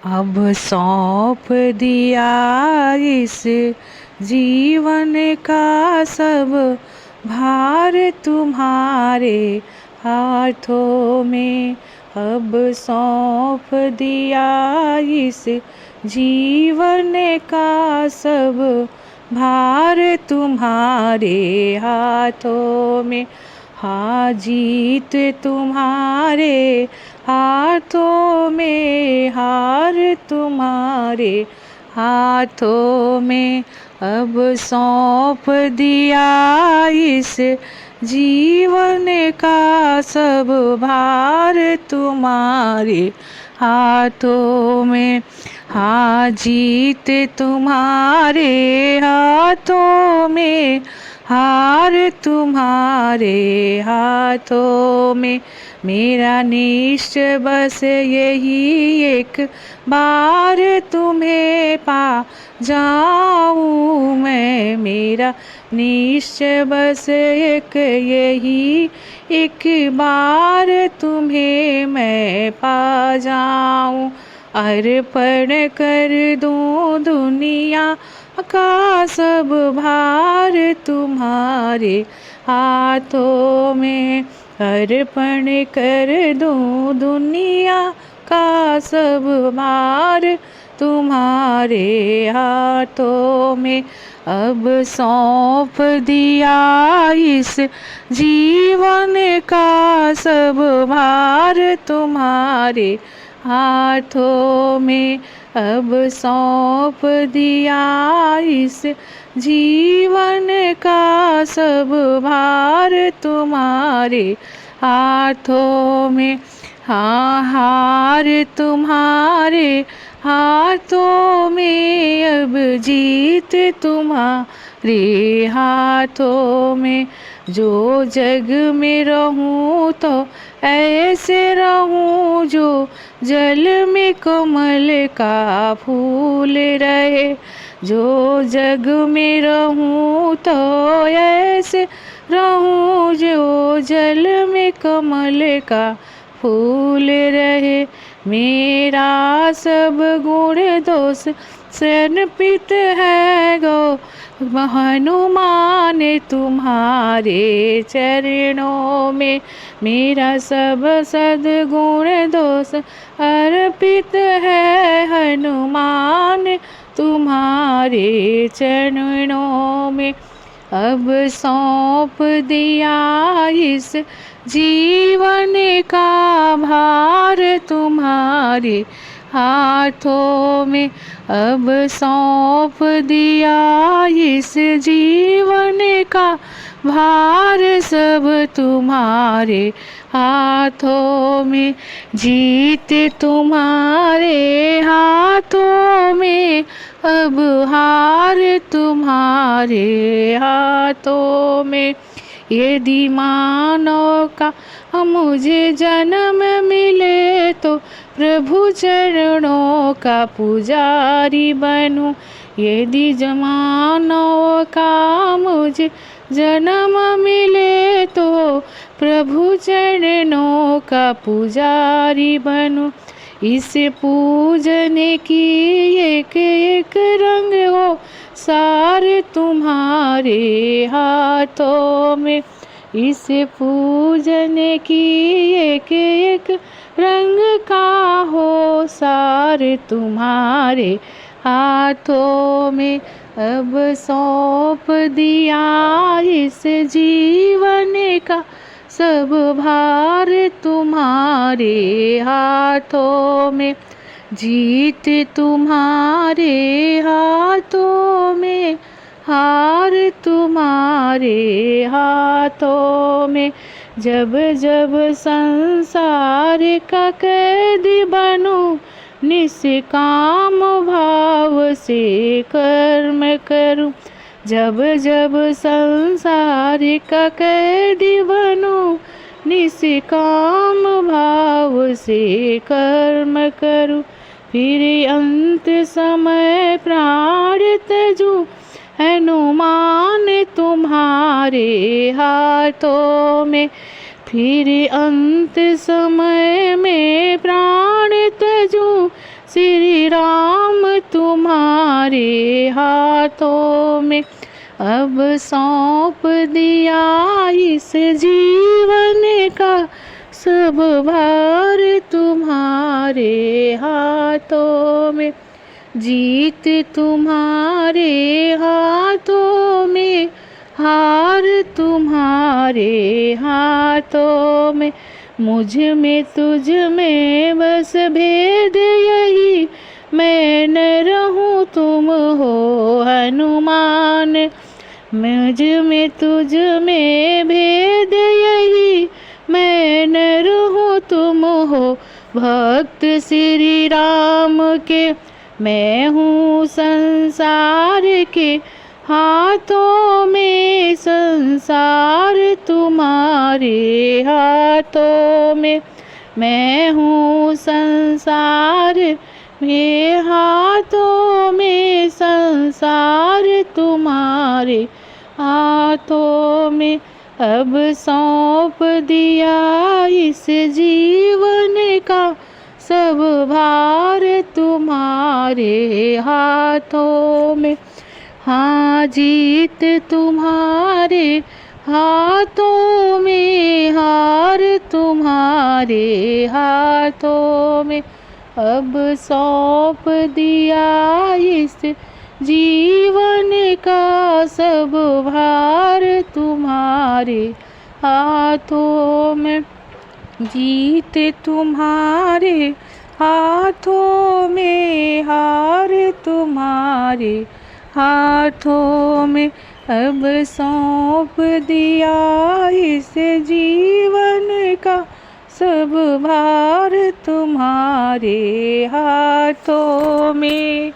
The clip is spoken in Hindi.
अब सौंप दिया इस जीवन का सब भार तुम्हारे हाथों में। अब सौंप दिया इस जीवन का सब भार तुम्हारे हाथों में। हाँ, जीत तुम्हारे हाथों में, हार तुम्हारे हाथों में। अब सौंप दिया इस जीवन का सब भार तुम्हारे हाथों में। हाँ, जीत तुम्हारे हाथों में, हार तुम्हारे हाथों में। मेरा निश्चय बस यही एक बार तुम्हें पा जाऊं मैं। मेरा निश्चय बस एक यही एक बार तुम्हें मैं पा जाऊं। अर्पण कर दूं दुनिया का सब भार तुम्हारे हाथों में। अर्पण कर दूं दुनिया का सब भार तुम्हारे हाथों में। अब सौंप दिया इस जीवन का सब भार तुम्हारे हाथों में। अब सौंप दिया इस जीवन का सब भार तुम्हारे हाथों में। हाँ, हार तुम्हारे हाथों में, अब जीत तुम्हारे हाथों में। जो जग में रहूं तो ऐसे रहूं जो जल में कमल का फूल रहे। जो जग में रहूं तो ऐसे रहूं जो जल में कमल का फूल रहे। मेरा सब गुण दोष समर्पित है गो हनुमान तुम्हारे चरणों में। मेरा सब सद्गुण दोष अर्पित है हनुमान तुम्हारे चरणों में। अब सौंप दिया इस जीवन का भार तुम्हारे हाथों में। अब सौंप दिया इस जीवन का भार सब तुम्हारे हाथों में। जीत तुम्हारे हाथों में, अब हार तुम्हारे हाथों में। यदि मानव का मुझे जन्म मिले तो प्रभु चरणों का पुजारी बनूं। यदि मानव का मुझे जन्म मिले तो प्रभु चरणों का पुजारी बनूं। इस पूजन की एक एक रंग हो सार तुम्हारे हाथों में। इस पूजन की एक एक रंग का हो सार तुम्हारे हाथों में। अब सौंप दिया इस जीवन का सब भार तुम्हारे हाथों में। जीत तुम्हारे हाथों में, हार तुम्हारे हाथों में। जब जब संसार का कैदी बनूं, निष्काम भाव से कर्म करूं। जब जब संसार का कैदी बनूं, निष्काम भाव से कर्म करूं। फिर अंत समय प्राण त्यजूं, हनुमान तुम्हारे हाथों में। फिर अंत समय में प्राण त्यजूं, श्री राम तुम्हारे हाथों में। अब सौंप दिया इस जीवन का सब भार तुम्हारे हाथों में। जीत तुम्हारे हाथों में, हार तुम्हारे हाथों में। मुझ में तुझ में बस भेद यही, मैं न रहूं तुम हो हनुमान। मुझ में तुझ में भेद यही, मैं न रहूं तुम हो भक्त श्री राम के। मैं हूँ संसार के हाथों में, संसार तुम्हारे हाथों में। मैं हूँ संसार में हाथों में, संसार तुम्हारे हाथों में। अब सौंप दिया इस जीवन का सब भार तुम्हारे हाथों में। हाँ, जीत तुम्हारे हाथों में, हार तुम्हारे हाथों में। अब सौंप दिया इस जीवन का सब भार तुम्हारे हाथों में। जीत तुम्हारे हाथों में, हार तुम्हारे हाथों में। अब सौंप दिया इस जीवन का सब भार तुम्हारे हाथों में।